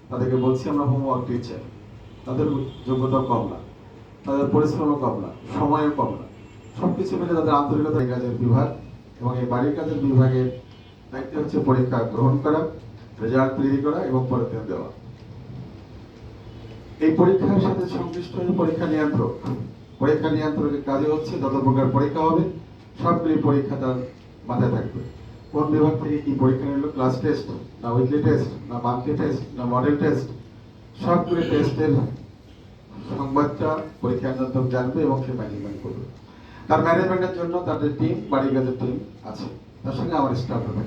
তাদেরকে বলছি আমরা হোমওয়ার্ক টিচার, তাদের যোগ্যতা কম না, তাদের পরিশ্রমও কম না, সময়ও কম না, সবকিছু মিলে তাদের আন্তরিকতা কাজের বিভাগ এবং এই বাড়ির কাজের বিভাগের দায়িত্ব হচ্ছে পরীক্ষা গ্রহণ করা, রেজাল্ট তৈরি করা এবং পরীক্ষা দেওয়া। এই পরীক্ষার সাথে সংশ্লিষ্ট পরীক্ষা নিয়ন্ত্রক, পরীক্ষা নিয়ন্ত্রকের কাজে হচ্ছে যত প্রকার পরীক্ষা হবে সবগুলি পরীক্ষা তার মাথায় থাকবে। কোন বিভাগ থেকে কি পরীক্ষা নিল, ক্লাস টেস্ট না উইকলি টেস্ট না মান্থলি টেস্ট না মডেল টেস্ট, সবগুলি টেস্টের সংবাদটা পরীক্ষা নিয়ন্ত্রক জানবে এবং সে ম্যানেজমেন্ট করবে। তার ম্যানেজমেন্টের জন্য তাদের টিম, বাড়ির কাজের টিম আছে, তার সঙ্গে আমার স্টাফ থাকবে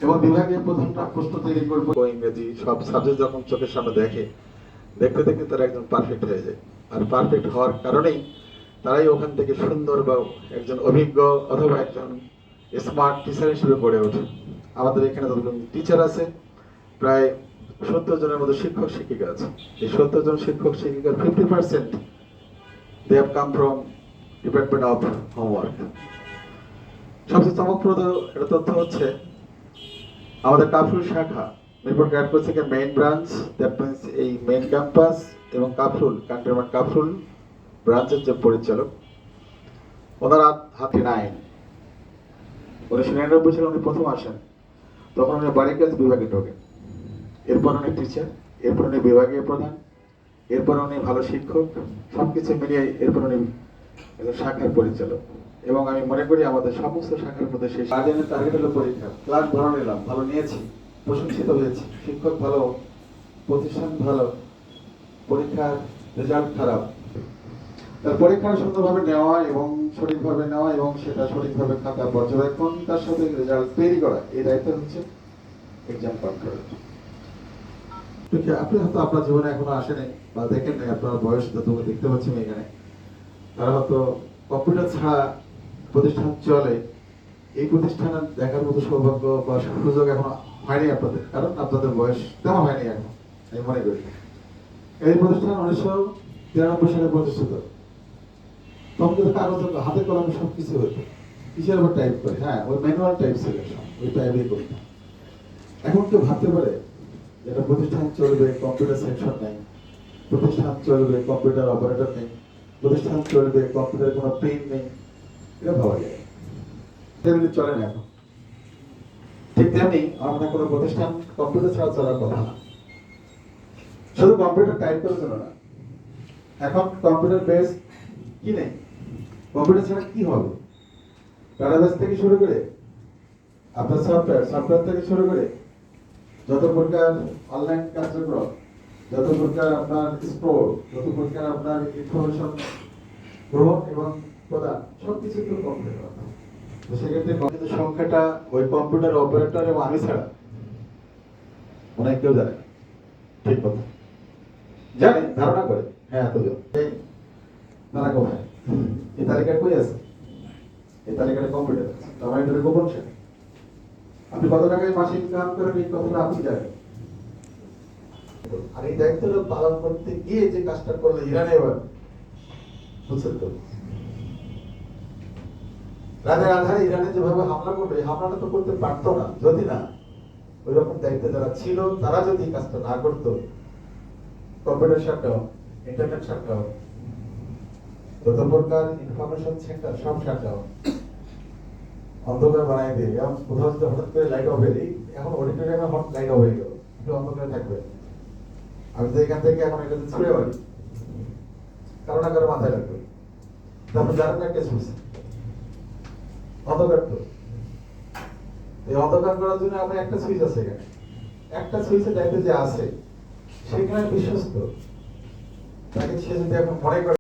এবং বিভাগীয় প্রধানটা প্রশ্ন তৈরি করবো ইংরেজি সব সাবজেক্ট যখন চোখের সামনে দেখে, দেখতে দেখতে তারা একজন পারফেক্ট হয়ে যায়। আর পারফেক্ট হওয়ার কারণেই তারাই ওখান থেকে সুন্দর বা একজন অভিজ্ঞ অথবা একজন স্মার্ট টিচার হিসেবে গড়ে ওঠে। আমাদের এখানে যতজন টিচার আছে প্রায় 70 জনের মতো শিক্ষক শিক্ষিকা আছে। এই 70 জন শিক্ষক শিক্ষিকার 50% they have come from Department of Homework। সবচেয়ে চমকপ্রদ একটা তথ্য হচ্ছে আমাদের কাফরুল শাখা মিরপুর ক্যাম্পাস থেকে মেইন ব্রাঞ্চ, দ্যাট মিনস এই মেইন ক্যাম্পাস এবং কাফরুল ক্যান্টনমেন্ট কাফরুল ব্রাঞ্চের যে পরিচালক ওনার হাতে নাই। 1999 সালে উনি প্রথম আসেন, তখন উনি বাড়ির কাজ বিভাগে ঢোকেন। এরপর উনি টিচার, এরপর উনি বিভাগীয় প্রধান, এরপর উনি ভালো শিক্ষক, সবকিছু মিলিয়ে এরপর উনি শাখার পরিচালক। এবং আমি মনে করি আমাদের সমস্ত শাখার মধ্যে সেই গার্ডিয়ানের টার্গেট হলো পরীক্ষা। ক্লাস ভালো নিলাম, ভালো নিয়েছি, প্রশংসিত হয়েছি, শিক্ষক ভালো, প্রতিষ্ঠান ভালো, পরীক্ষার রেজাল্ট খারাপ। তার পরীক্ষা সুন্দরভাবে নেওয়া এবং সঠিকভাবে নেওয়া এবং সেটা সঠিকভাবে খাতা পর্যবেক্ষণ, তার সাথে রেজাল্ট তৈরি করা, এই দায়িত্ব হচ্ছে এক্সাম কন্ট্রোলার। আপনি হয়তো আপনার জীবনে এখনো আসেনি বা দেখেন নাই, আপনার বয়স যতটুকু দেখতে পাচ্ছি এখানে, তারা হয়তো কম্পিউটার ছাড়া প্রতিষ্ঠান চলে এই প্রতিষ্ঠান দেখার মতো সৌভাগ্য বা সুযোগ এখনো হয়নি আপনাদের, কারণ আপনাদের বয়স তেমন হয়নি এখন। আমি মনে করি এই প্রতিষ্ঠান 1993 সালে প্রতিষ্ঠিত। তখন কিন্তু কাগজ হাতে কলমে সবকিছু হতো, কিসের উপর টাইপ করে, হ্যাঁ ওই ম্যানুয়াল টাইপ ছিল, ওই টাইপই করতাম। এখন কেউ ভাবতে পারে যেটা প্রতিষ্ঠান চলবে কম্পিউটার সেকশন নেই, প্রতিষ্ঠান চলবে কম্পিউটার অপারেটর নেই, প্রতিষ্ঠান চলবে কম্পিউটার কোনো প্রিন্ট নেই, এটা ভাবা যায় চলে না এখন। ঠিক তেমনি আমাদের কোনো প্রতিষ্ঠান কম্পিউটার ছাড়া চলার কথা না। শুধু কম্পিউটার টাইপ করার জন্য না, এখন কম্পিউটার বেস কি নেই, কম্পিউটার ছাড়া কি হবে, ডাটাবেস থেকে শুরু করে আপনার সফটওয়্যার থেকে শুরু করে যত প্রকার অনলাইন কার্যক্রম, যত প্রকার আপনার স্টোর, যত প্রকার আপনার ইনফরমেশন গ্রহণ এবং প্রদান, সবকিছু তো কম্পিউটার। তো সেক্ষেত্রে কম্পিউটার সংখ্যাটা ওই কম্পিউটার অপারেটর এবং আমি ছাড়া অনেক কেউ জানে, ঠিক কথা জানে, ধারণা করে হ্যাঁ এতজন তারা কোথায়, এই তালিকা কই আছে, এই তালিকাটা কম্পিউটার আছে, আমার এটা গোপন শেখা। আপনি কত টাকায় মাসে ইনকাম করেন এই কথাটা আপনি জানেন। আর এই দায়িত্বটা পালন করতে গিয়ে যে কাজটা করলে ইরানে এবার বুঝছেন তো, রাতের আধারে ইরানে যেভাবে হামলা করবে, হামলাটা তো করতে পারতো না যদি না ওই রকম দায়িত্বে যারা ছিল তারা যদি কাজটা না করতো। কম্পিউটার শাটডাউন, ইন্টারনেট শাটডাউন, যত প্রকার ইনফরমেশন সেন্টার সব শাটডাউন, অন্ধকার বানাই দিয়ে, যেমন কোথাও যদি হঠাৎ করে লাইট অফ হয়ে দিই, এখন অডিটোরিয়ামে হঠাৎ লাইট অফ হয়ে গেল, একটু অন্ধকারে থাকবে, আমি তো এখান থেকে এখন এটা ছুড়ে পারি, কারো না কারো মাথায় রাখবে, তারপর জানেন না কে ছুটছে, অন্ধকার তো। এই অন্ধকার করার জন্য আপনার একটা সুইচ আছে, এখানে একটা সুইচের দায়িত্ব যে আছে সেখানে বিশ্বস্ত, তাকে সে যদি এখন মনে করে